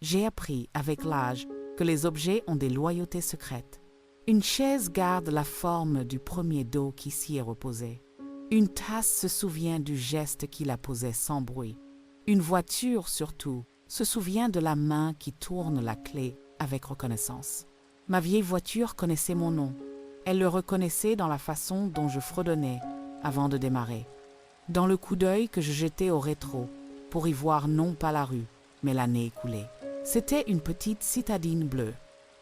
J'ai appris avec l'âge que les objets ont des loyautés secrètes. Une chaise garde la forme du premier dos qui s'y est reposé. Une tasse se souvient du geste qui la posait sans bruit. Une voiture, surtout, se souvient de la main qui tourne la clé avec reconnaissance. Ma vieille voiture connaissait mon nom. Elle le reconnaissait dans la façon dont je fredonnais avant de démarrer. Dans le coup d'œil que je jetais au rétro pour y voir non pas la rue, mais l'année écoulée. C'était une petite citadine bleue.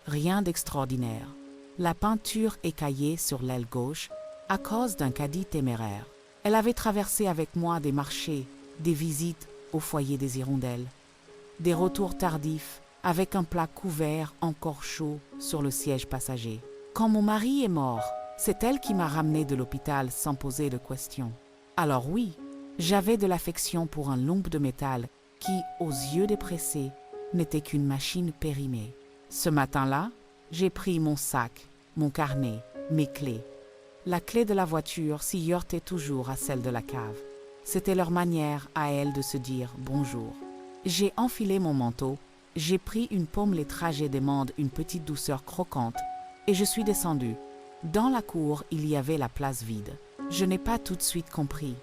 Rien d'extraordinaire. La peinture écaillée sur l'aile gauche à cause d'un caddie téméraire. Elle avait traversé avec moi des marchés, des visites au foyer des hirondelles, des retours tardifs avec un plat couvert encore chaud sur le siège passager. Quand mon mari est mort, c'est elle qui m'a ramené de l'hôpital sans poser de questions. Alors oui, j'avais de l'affection pour un lump de métal qui, aux yeux dépressés, n'était qu'une machine périmée. Ce matin-là, j'ai pris mon sac, mon carnet, mes clés. La clé de la voiture s'y heurtait toujours à celle de la cave. C'était leur manière à elles de se dire bonjour. J'ai enfilé mon manteau, j'ai pris une pomme les trajets demandent une petite douceur croquante et je suis descendue. Dans la cour, il y avait la place vide. Je n'ai pas tout de suite compris.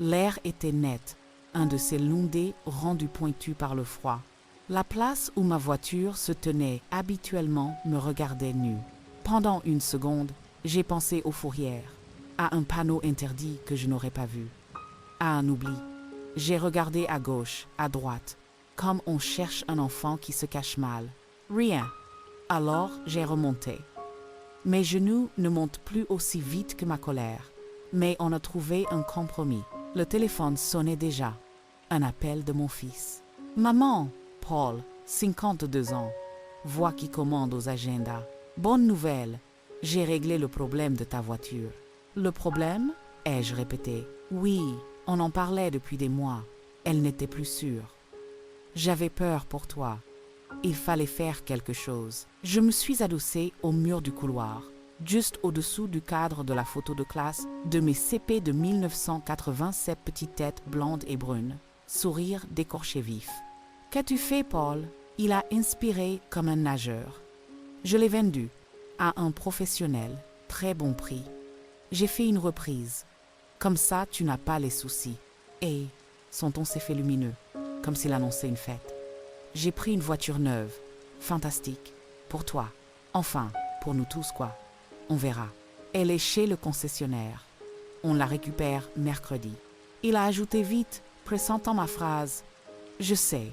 L'air était net, un de ces lundés rendus pointus par le froid. La place où ma voiture se tenait habituellement me regardait nue. Pendant une seconde, j'ai pensé aux fourrières, à un panneau interdit que je n'aurais pas vu, à un oubli. J'ai regardé à gauche, à droite, comme on cherche un enfant qui se cache mal. Rien. Alors j'ai remonté. Mes genoux ne montent plus aussi vite que ma colère, mais on a trouvé un compromis. Le téléphone sonnait déjà. Un appel de mon fils. « Maman !» Paul, 52 ans. Voix qui commande aux agendas. « Bonne nouvelle, j'ai réglé le problème de ta voiture. » Le problème? Ai-je répété. Oui, on en parlait depuis des mois. Elle n'était plus sûre. J'avais peur pour toi. Il fallait faire quelque chose. Je me suis adossée au mur du couloir, juste au-dessous du cadre de la photo de classe de mes CP de 1987 petites têtes blondes et brunes. Sourire d'écorché vif. « Qu'as-tu fait, Paul ?» Il a inspiré comme un nageur. Je l'ai vendu à un professionnel, très bon prix. J'ai fait une reprise. Comme ça, tu n'as pas les soucis. Et son ton s'est fait lumineux, comme s'il annonçait une fête. J'ai pris une voiture neuve, fantastique, pour toi. Enfin, pour nous tous, quoi. On verra. Elle est chez le concessionnaire. On la récupère mercredi. Il a ajouté vite, pressentant ma phrase. Je sais,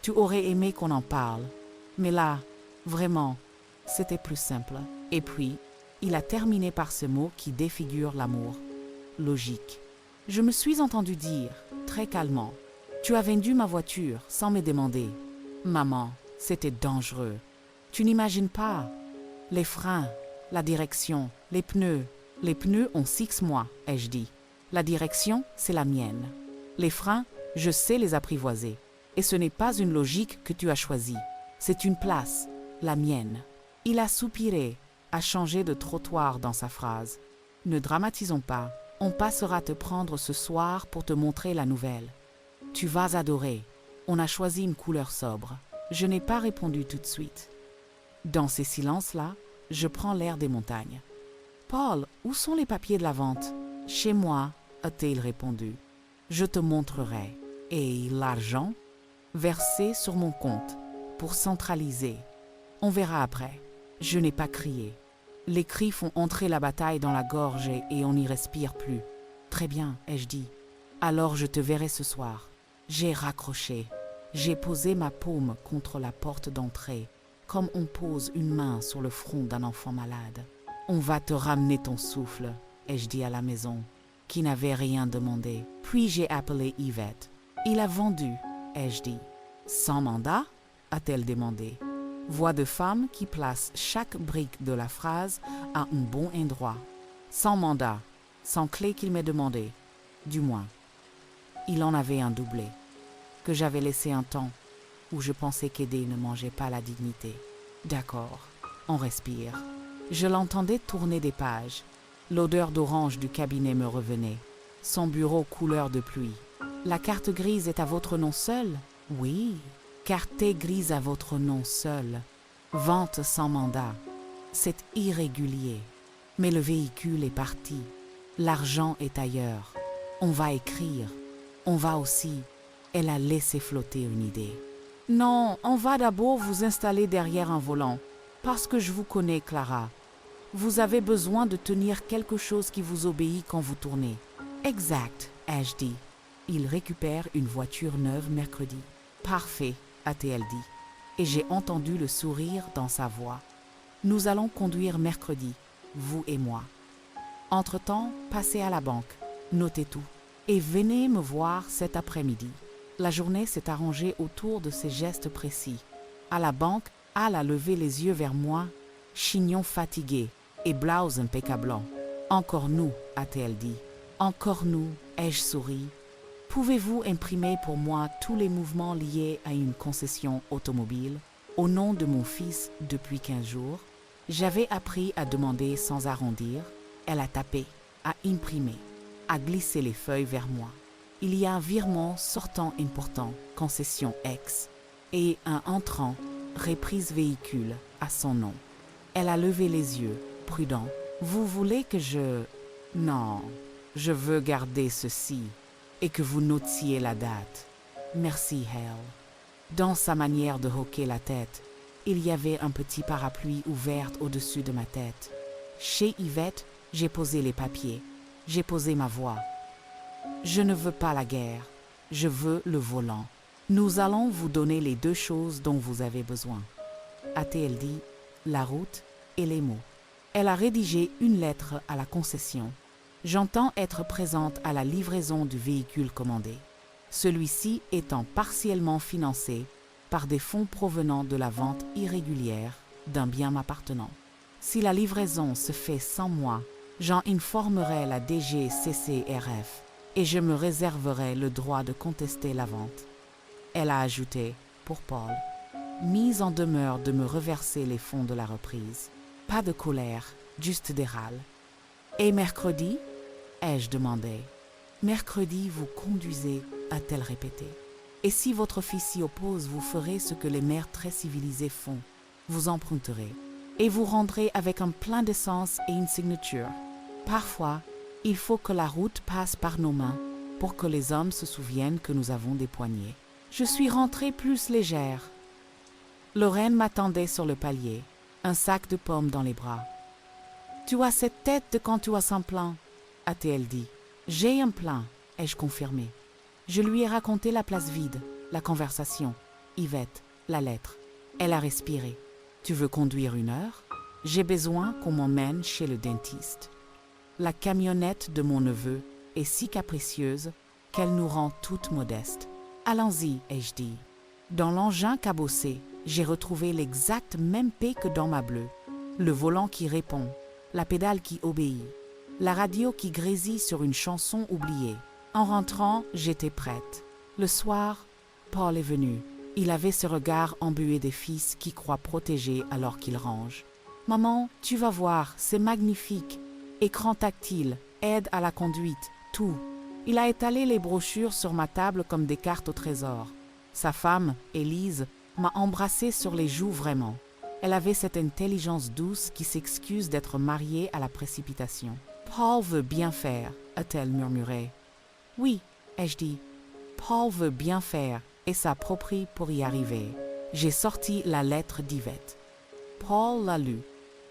tu aurais aimé qu'on en parle. Mais là, vraiment, c'était plus simple. Et puis, il a terminé par ce mot qui défigure l'amour. Logique. Je me suis entendu dire, très calmement, « Tu as vendu ma voiture sans me demander. » Maman, c'était dangereux. Tu n'imagines pas. Les freins, la direction, les pneus. Les pneus ont 6 mois, ai-je dit. La direction, c'est la mienne. Les freins, je sais les apprivoiser. Et ce n'est pas une logique que tu as choisie. C'est une place, la mienne. Il a soupiré, a changé de trottoir dans sa phrase. Ne dramatisons pas. On passera te prendre ce soir pour te montrer la nouvelle. Tu vas adorer. On a choisi une couleur sobre. Je n'ai pas répondu tout de suite. Dans ces silences-là, je prends l'air des montagnes. « Paul, où sont les papiers de la vente ?»« Chez moi, » a-t-il répondu. « Je te montrerai. » Et l'argent ? Versé sur mon compte, pour centraliser. On verra après. Je n'ai pas crié. Les cris font entrer la bataille dans la gorge et on n'y respire plus. Très bien, ai-je dit. Alors je te verrai ce soir. J'ai raccroché. J'ai posé ma paume contre la porte d'entrée, comme on pose une main sur le front d'un enfant malade. On va te ramener ton souffle, ai-je dit à la maison, qui n'avait rien demandé. Puis j'ai appelé Yvette. Il a vendu, ai-je dit. Sans mandat? A-t-elle demandé. Voix de femme qui place chaque brique de la phrase à un bon endroit. Sans mandat, sans clé qu'il m'ait demandé. Du moins, il en avait un doublé, que j'avais laissé un temps où je pensais qu'aider ne mangeait pas la dignité. D'accord, on respire. Je l'entendais tourner des pages. L'odeur d'orange du cabinet me revenait. Son bureau couleur de pluie. La carte grise est à votre nom seul? Oui. Carte grise à votre nom seul. Vente sans mandat. C'est irrégulier. Mais le véhicule est parti. L'argent est ailleurs. On va écrire. On va aussi. Elle a laissé flotter une idée. Non, on va d'abord vous installer derrière un volant. Parce que je vous connais, Clara. Vous avez besoin de tenir quelque chose qui vous obéit quand vous tournez. Exact, ai-je dit. Il récupère une voiture neuve mercredi. Parfait, a-t-elle dit. Et j'ai entendu le sourire dans sa voix. Nous allons conduire mercredi, vous et moi. Entre-temps, passez à la banque, notez tout, et venez me voir cet après-midi. La journée s'est arrangée autour de ces gestes précis. À la banque, Al a levé les yeux vers moi, chignon fatigué et blouse impeccable. Encore nous, a-t-elle dit. Encore nous, ai-je souri. Pouvez-vous imprimer pour moi tous les mouvements liés à une concession automobile au nom de mon fils depuis 15 jours? J'avais appris à demander sans arrondir. Elle a tapé, a imprimé, a glissé les feuilles vers moi. Il y a un virement sortant important, concession X, et un entrant, reprise véhicule, à son nom. Elle a levé les yeux, prudent. Vous voulez que je... Non, je veux garder ceci, et que vous notiez la date. Merci, Hale. Dans sa manière de hoquer la tête, il y avait un petit parapluie ouvert au-dessus de ma tête. Chez Yvette, j'ai posé les papiers, j'ai posé ma voix. Je ne veux pas la guerre, je veux le volant. Nous allons vous donner les deux choses dont vous avez besoin. A-t-elle dit, la route et les mots. Elle a rédigé une lettre à la concession. J'entends être présente à la livraison du véhicule commandé. Celui-ci étant partiellement financé par des fonds provenant de la vente irrégulière d'un bien m'appartenant. Si la livraison se fait sans moi, j'en informerai la DGCCRF et je me réserverai le droit de contester la vente. Elle a ajouté, pour Paul, mise en demeure de me reverser les fonds de la reprise. Pas de colère, juste des râles. Et mercredi, ai-je demandé. Mercredi, vous conduisez, a-t-elle répété. Et si votre fils s'y oppose, vous ferez ce que les mères très civilisées font. Vous emprunterez. Et vous rendrez avec un plein d'essence et une signature. Parfois, il faut que la route passe par nos mains pour que les hommes se souviennent que nous avons des poignets. Je suis rentrée plus légère. Lorraine m'attendait sur le palier, un sac de pommes dans les bras. « Tu as cette tête de quand tu as un plan », a-t-elle dit. « J'ai un plan », ai-je confirmé. Je lui ai raconté la place vide, la conversation, Yvette, la lettre. Elle a respiré. « Tu veux conduire 1 heure ? J'ai besoin qu'on m'emmène chez le dentiste. » La camionnette de mon neveu est si capricieuse qu'elle nous rend toutes modestes. « Allons-y, ai-je dit. » Dans l'engin cabossé, j'ai retrouvé l'exact même paix que dans ma bleue. Le volant qui répond, la pédale qui obéit, la radio qui grésille sur une chanson oubliée. En rentrant, j'étais prête. Le soir, Paul est venu. Il avait ce regard embué des fils qui croient protégés alors qu'ils rangent. « Maman, tu vas voir, c'est magnifique. Écran tactile, aide à la conduite, tout. » Il a étalé les brochures sur ma table comme des cartes au trésor. Sa femme, Élise, m'a embrassé sur les joues vraiment. Elle avait cette intelligence douce qui s'excuse d'être mariée à la précipitation. « Paul veut bien faire », a-t-elle murmuré. « Oui, ai-je dit. Paul veut bien faire et s'approprie pour y arriver. » J'ai sorti la lettre d'Yvette. Paul l'a lue,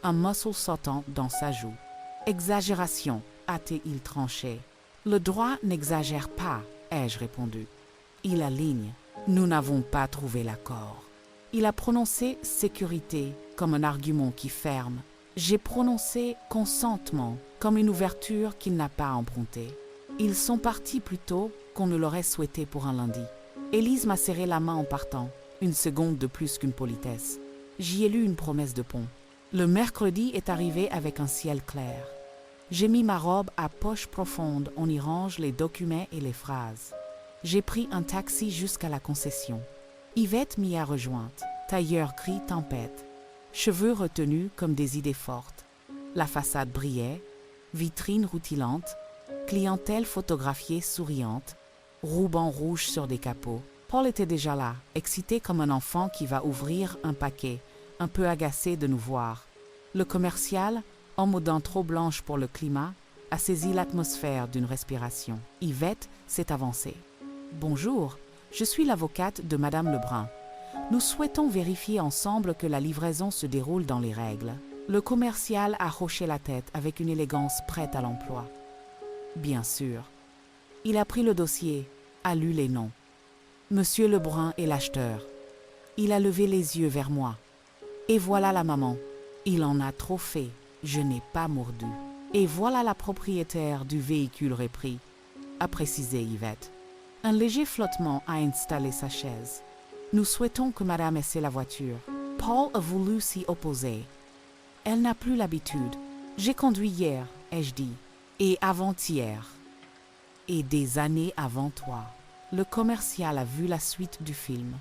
un muscle sautant dans sa joue. « Exagération », a-t-il tranché. « Le droit n'exagère pas », ai-je répondu. Il aligne. Nous n'avons pas trouvé l'accord. Il a prononcé « sécurité » comme un argument qui ferme. J'ai prononcé « consentement » comme une ouverture qu'il n'a pas empruntée. Ils sont partis plus tôt qu'on ne l'aurait souhaité pour un lundi. Élise m'a serré la main en partant, 1 seconde de plus qu'une politesse. J'y ai lu une promesse de pont. Le mercredi est arrivé avec un ciel clair. J'ai mis ma robe à poche profonde, on y range les documents et les phrases. J'ai pris un taxi jusqu'à la concession. Yvette m'y a rejointe, tailleur gris tempête, cheveux retenus comme des idées fortes. La façade brillait, vitrine rutilante, clientèle photographiée souriante, rubans rouges sur des capots, Paul était déjà là, excité comme un enfant qui va ouvrir un paquet, un peu agacé de nous voir. Le commercial, homme aux dents trop blanches pour le climat, a saisi l'atmosphère d'une respiration. Yvette s'est avancée. « Bonjour, je suis l'avocate de Madame Lebrun. Nous souhaitons vérifier ensemble que la livraison se déroule dans les règles. » Le commercial a hoché la tête avec une élégance prête à l'emploi. Bien sûr. Il a pris le dossier, a lu les noms. Monsieur Lebrun est l'acheteur. Il a levé les yeux vers moi. Et voilà la maman. Il en a trop fait. Je n'ai pas mordu. Et voilà la propriétaire du véhicule repris, a précisé Yvette. Un léger flottement a installé sa chaise. Nous souhaitons que madame essaie la voiture. Paul a voulu s'y opposer. Elle n'a plus l'habitude. J'ai conduit hier, ai-je dit, et avant-hier. Et des années avant toi. Le commercial a vu la suite du film.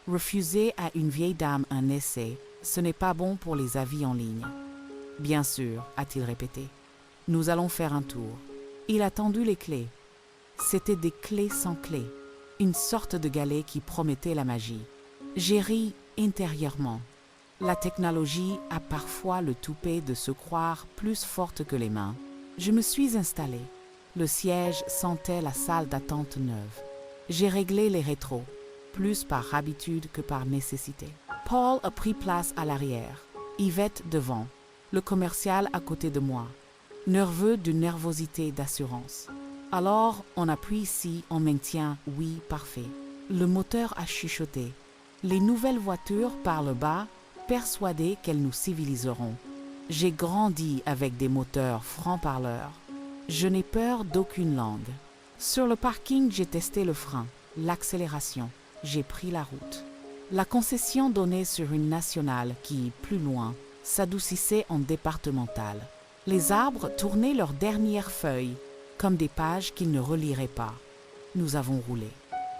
Refuser à une vieille dame un essai, ce n'est pas bon pour les avis en ligne. Bien sûr, a-t-il répété. Nous allons faire un tour. Il a tendu les clés. C'étaient des clés sans clés, une sorte de galet qui promettait la magie. J'ai ri intérieurement. La technologie a parfois le toupet de se croire plus forte que les mains. Je me suis installée. Le siège sentait la salle d'attente neuve. J'ai réglé les rétros, plus par habitude que par nécessité. Paul a pris place à l'arrière, Yvette devant, le commercial à côté de moi, nerveux d'une nervosité d'assurance. Alors, on appuie ici, on maintient « oui, parfait ». Le moteur a chuchoté. Les nouvelles voitures parlent bas, persuadées qu'elles nous civiliseront. J'ai grandi avec des moteurs francs-parleurs. Je n'ai peur d'aucune langue. Sur le parking, j'ai testé le frein, l'accélération. J'ai pris la route. La concession donnait sur une nationale qui, plus loin, s'adoucissait en départementale. Les arbres tournaient leurs dernières feuilles, comme des pages qu'ils ne reliraient pas. Nous avons roulé.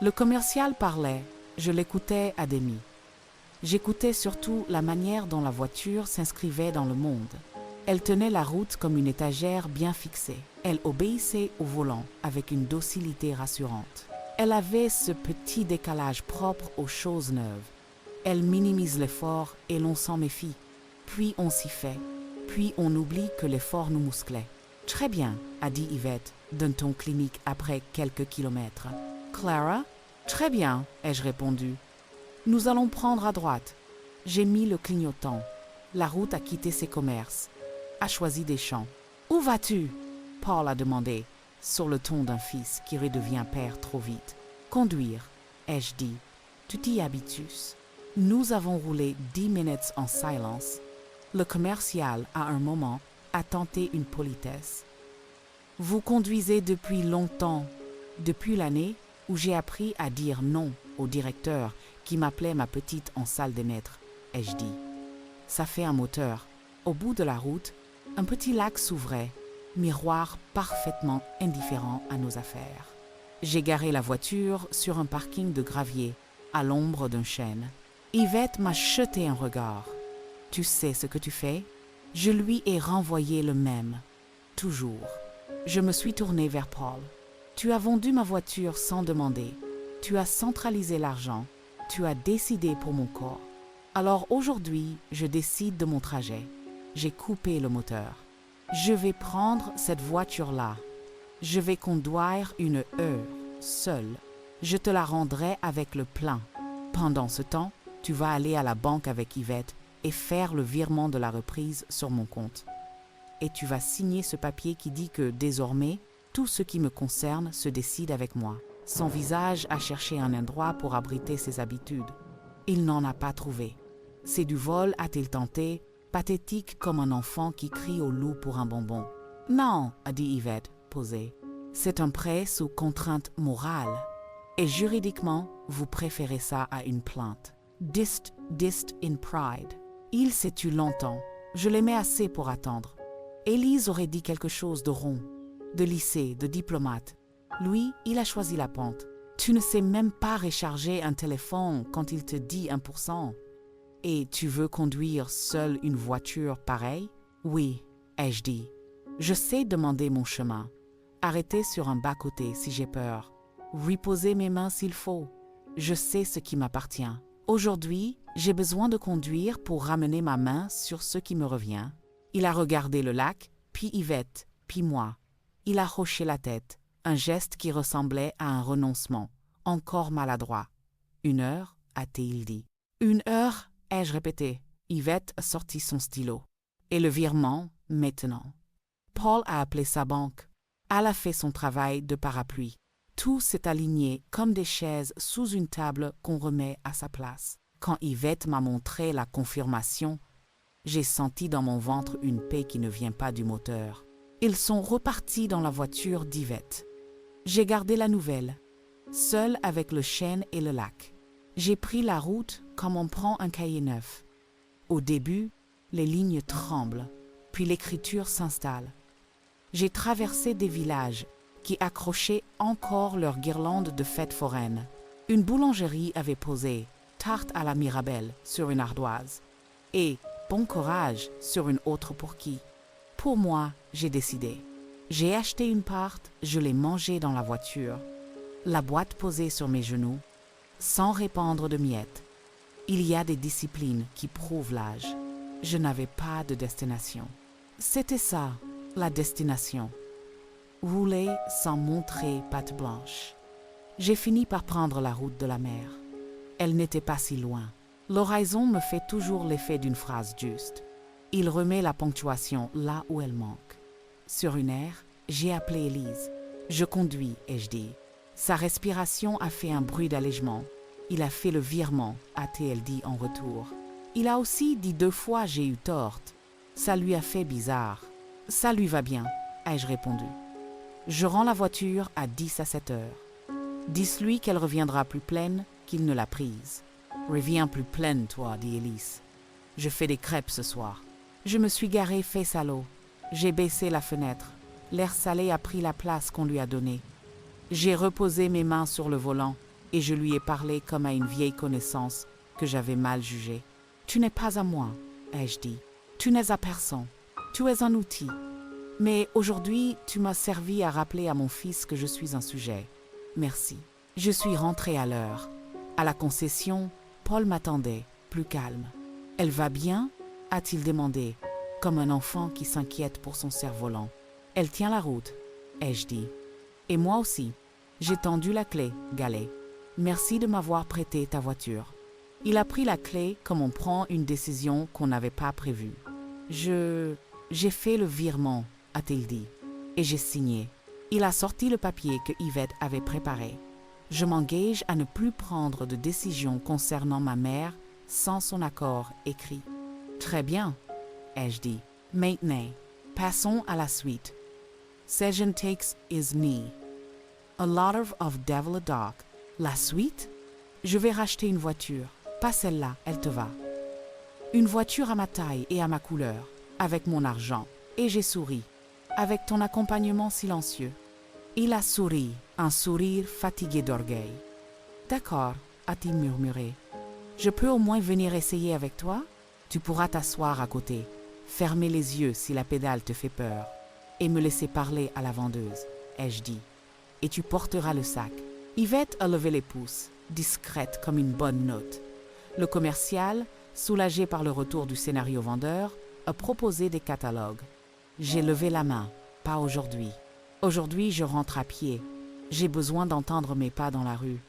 Le commercial parlait, je l'écoutais à demi. J'écoutais surtout la manière dont la voiture s'inscrivait dans le monde. Elle tenait la route comme une étagère bien fixée. Elle obéissait au volant avec une docilité rassurante. Elle avait ce petit décalage propre aux choses neuves. Elle minimise l'effort et l'on s'en méfie. Puis on s'y fait. Puis on oublie que l'effort nous musclait. « Très bien », a dit Yvette, d'un ton clinique après quelques kilomètres. « Clara ?»« Très bien », ai-je répondu. « Nous allons prendre à droite. » J'ai mis le clignotant. La route a quitté ses commerces, a choisi des champs. « Où vas-tu » Paul a demandé, sur le ton d'un fils qui redevient père trop vite. « Conduire », ai-je dit. « Tu t'y habitues. » Nous avons roulé 10 minutes en silence. Le commercial, à un moment, a tenté une politesse. « Vous conduisez depuis longtemps, depuis l'année où j'ai appris à dire non au directeur qui m'appelait ma petite en salle des maîtres, ai-je dit. Ça fait un moteur. Au bout de la route, un petit lac s'ouvrait, miroir parfaitement indifférent à nos affaires. J'ai garé la voiture sur un parking de gravier, à l'ombre d'un chêne. Yvette m'a jeté un regard. « Tu sais ce que tu fais ?» Je lui ai renvoyé le même. Toujours. Je me suis tournée vers Paul. « Tu as vendu ma voiture sans demander. Tu as centralisé l'argent. Tu as décidé pour mon corps. Alors aujourd'hui, je décide de mon trajet. J'ai coupé le moteur. Je vais prendre cette voiture-là. Je vais conduire une heure, seule. Je te la rendrai avec le plein. Pendant ce temps, tu vas aller à la banque avec Yvette et faire le virement de la reprise sur mon compte. Et tu vas signer ce papier qui dit que, désormais, tout ce qui me concerne se décide avec moi. » Son visage a cherché un endroit pour abriter ses habitudes. Il n'en a pas trouvé. C'est du vol, a-t-il tenté, pathétique comme un enfant qui crie au loup pour un bonbon. « Non, » a dit Yvette, posée. « C'est un prêt sous contrainte morale. Et juridiquement, vous préférez ça à une plainte. Dist in pride. » Il s'est tu longtemps. Je l'aimais assez pour attendre. Élise aurait dit quelque chose de rond, de lycée, de diplomate. Lui, il a choisi la pente. Tu ne sais même pas recharger un téléphone quand il te dit 1%. Et tu veux conduire seule une voiture pareille? Oui, ai-je dit. Je sais demander mon chemin. Arrêter sur un bas-côté si j'ai peur. Reposer mes mains s'il faut. Je sais ce qui m'appartient. Aujourd'hui, j'ai besoin de conduire pour ramener ma main sur ce qui me revient. » Il a regardé le lac, puis Yvette, puis moi. Il a hoché la tête, un geste qui ressemblait à un renoncement, encore maladroit. « 1 heure » a-t-il dit. « 1 heure » ai-je répété. Yvette a sorti son stylo. « Et le virement, maintenant. » Paul a appelé sa banque. Elle a fait son travail de parapluie. Tout s'est aligné comme des chaises sous une table qu'on remet à sa place. Quand Yvette m'a montré la confirmation, j'ai senti dans mon ventre une paix qui ne vient pas du moteur. Ils sont repartis dans la voiture d'Yvette. J'ai gardé la nouvelle, seule avec le chêne et le lac. J'ai pris la route comme on prend un cahier neuf. Au début, les lignes tremblent, puis l'écriture s'installe. J'ai traversé des villages qui accrochaient encore leurs guirlandes de fêtes foraines. Une boulangerie avait posé « tarte à la Mirabelle » sur une ardoise et « bon courage » sur une autre pour qui. Pour moi, j'ai décidé. J'ai acheté une tarte, je l'ai mangée dans la voiture, la boîte posée sur mes genoux, sans répandre de miettes. Il y a des disciplines qui prouvent l'âge. Je n'avais pas de destination. C'était ça, la destination. Rouler sans montrer patte blanche. J'ai fini par prendre la route de la mer. Elle n'était pas si loin. L'horizon me fait toujours l'effet d'une phrase juste. Il remet la ponctuation là où elle manque. Sur une aire, j'ai appelé Élise. « Je conduis », ai-je dit. Sa respiration a fait un bruit d'allègement. Il a fait le virement, a-t-elle dit en retour. Il a aussi dit 2 fois « j'ai eu tort ». Ça lui a fait bizarre. « Ça lui va bien », ai-je répondu. Je rends la voiture à 10 à 7 heures. Dis-lui qu'elle reviendra plus pleine qu'il ne l'a prise. « Reviens plus pleine, toi, dit Élise. Je fais des crêpes ce soir. » Je me suis garé face à l'eau. J'ai baissé la fenêtre. L'air salé a pris la place qu'on lui a donnée. J'ai reposé mes mains sur le volant et je lui ai parlé comme à une vieille connaissance que j'avais mal jugée. « Tu n'es pas à moi, » ai-je dit. « Tu n'es à personne. Tu es un outil. Mais aujourd'hui, tu m'as servi à rappeler à mon fils que je suis un sujet. Merci. » Je suis rentrée à l'heure. À la concession, Paul m'attendait, plus calme. « Elle va bien ?» a-t-il demandé, comme un enfant qui s'inquiète pour son cerf-volant. « Elle tient la route, » ai-je dit. « Et moi aussi. » J'ai tendu la clé, Galet. « Merci de m'avoir prêté ta voiture. » Il a pris la clé comme on prend une décision qu'on n'avait pas prévue. « J'ai fait le virement, » a-t-il dit, et j'ai signé. Il a sorti le papier que Yvette avait préparé. Je m'engage à ne plus prendre de décision concernant ma mère sans son accord écrit. « Très bien, » ai-je dit. « Maintenant, passons à la suite. Session takes his knee. A lot of devil a dog. La suite? Je vais racheter une voiture. Pas celle-là, elle te va. Une voiture à ma taille et à ma couleur, avec mon argent. » Et j'ai souri, avec ton accompagnement silencieux. Il a souri, un sourire fatigué d'orgueil. « D'accord, » a-t-il murmuré. « Je peux au moins venir essayer avec toi? Tu pourras t'asseoir à côté, fermer les yeux si la pédale te fait peur, et me laisser parler à la vendeuse, ai-je dit. Et tu porteras le sac. » Yvette a levé les pouces, discrète comme une bonne note. Le commercial, soulagé par le retour du scénario vendeur, a proposé des catalogues. J'ai levé la main, pas aujourd'hui. Aujourd'hui, je rentre à pied. J'ai besoin d'entendre mes pas dans la rue.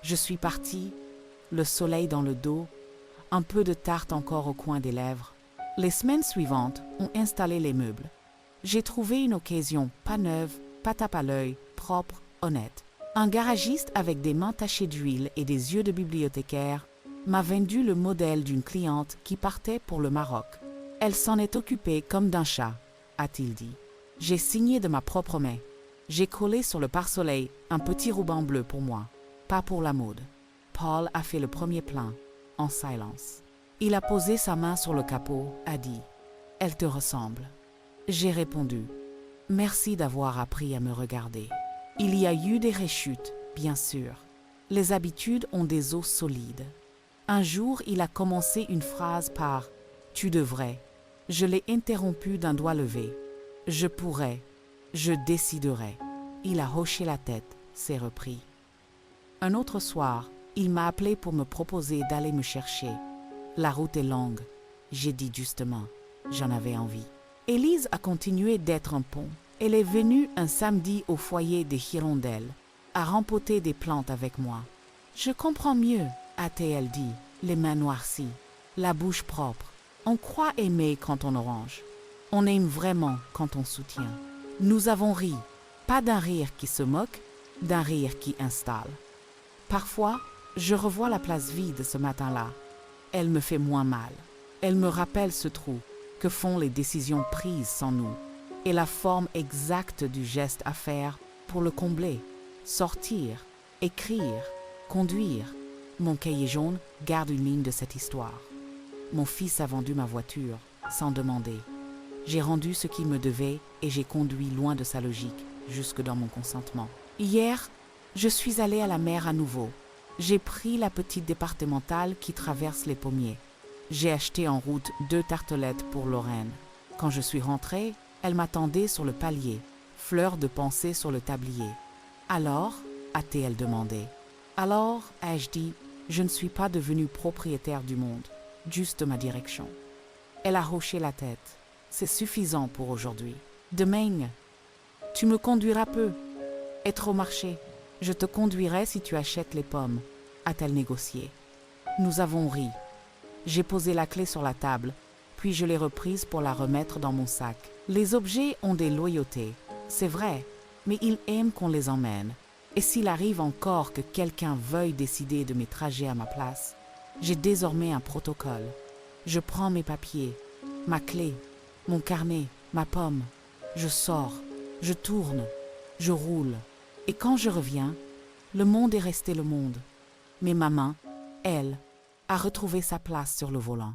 Je suis partie, le soleil dans le dos, un peu de tarte encore au coin des lèvres. Les semaines suivantes ont installé les meubles. J'ai trouvé une occasion pas neuve, pas tape à l'œil, propre, honnête. Un garagiste avec des mains tachées d'huile et des yeux de bibliothécaire m'a vendu le modèle d'une cliente qui partait pour le Maroc. Elle s'en est occupée comme d'un chat, a-t-il dit. J'ai signé de ma propre main. J'ai collé sur le pare-soleil un petit ruban bleu pour moi, pas pour la mode. Paul a fait le premier plan, en silence. Il a posé sa main sur le capot, a dit « Elle te ressemble ». J'ai répondu « Merci d'avoir appris à me regarder ». Il y a eu des rechutes, bien sûr. Les habitudes ont des os solides. Un jour, il a commencé une phrase par « Tu devrais ». Je l'ai interrompu d'un doigt levé. « Je pourrais, je déciderais ». Il a hoché la tête, s'est repris. Un autre soir, Il m'a appelé pour me proposer d'aller me chercher. La route est longue. J'ai dit justement, j'en avais envie. Élise a continué d'être un pont. Elle est venue un samedi au foyer des hirondelles, à rempoter des plantes avec moi. Je comprends mieux, a-t-elle dit, les mains noircies, la bouche propre. On croit aimer quand on orange. On aime vraiment quand on soutient. Nous avons ri, pas d'un rire qui se moque, d'un rire qui installe. Parfois, je revois la place vide ce matin-là. Elle me fait moins mal. Elle me rappelle ce trou que font les décisions prises sans nous et la forme exacte du geste à faire pour le combler. Sortir, écrire, conduire. Mon cahier jaune garde une ligne de cette histoire. Mon fils a vendu ma voiture sans demander. J'ai rendu ce qu'il me devait et j'ai conduit loin de sa logique, jusque dans mon consentement. Hier, je suis allée à la mer à nouveau. J'ai pris la petite départementale qui traverse les pommiers. J'ai acheté en route 2 tartelettes pour Lorraine. Quand je suis rentrée, elle m'attendait sur le palier, fleur de pensée sur le tablier. Alors, a-t-elle demandé. Alors, ai-je dit, je ne suis pas devenue propriétaire du monde, juste ma direction. Elle a hoché la tête. C'est suffisant pour aujourd'hui. Demain, tu me conduiras peu. Être au marché. Je te conduirai si tu achètes les pommes, a-t-elle négocié. Nous avons ri. J'ai posé la clé sur la table, puis je l'ai reprise pour la remettre dans mon sac. Les objets ont des loyautés, c'est vrai, mais ils aiment qu'on les emmène. Et s'il arrive encore que quelqu'un veuille décider de mes trajets à ma place, j'ai désormais un protocole. Je prends mes papiers, ma clé, mon carnet, ma pomme. Je sors, je tourne, je roule. Et quand je reviens, le monde est resté le monde. Mais ma main, elle, a retrouvé sa place sur le volant.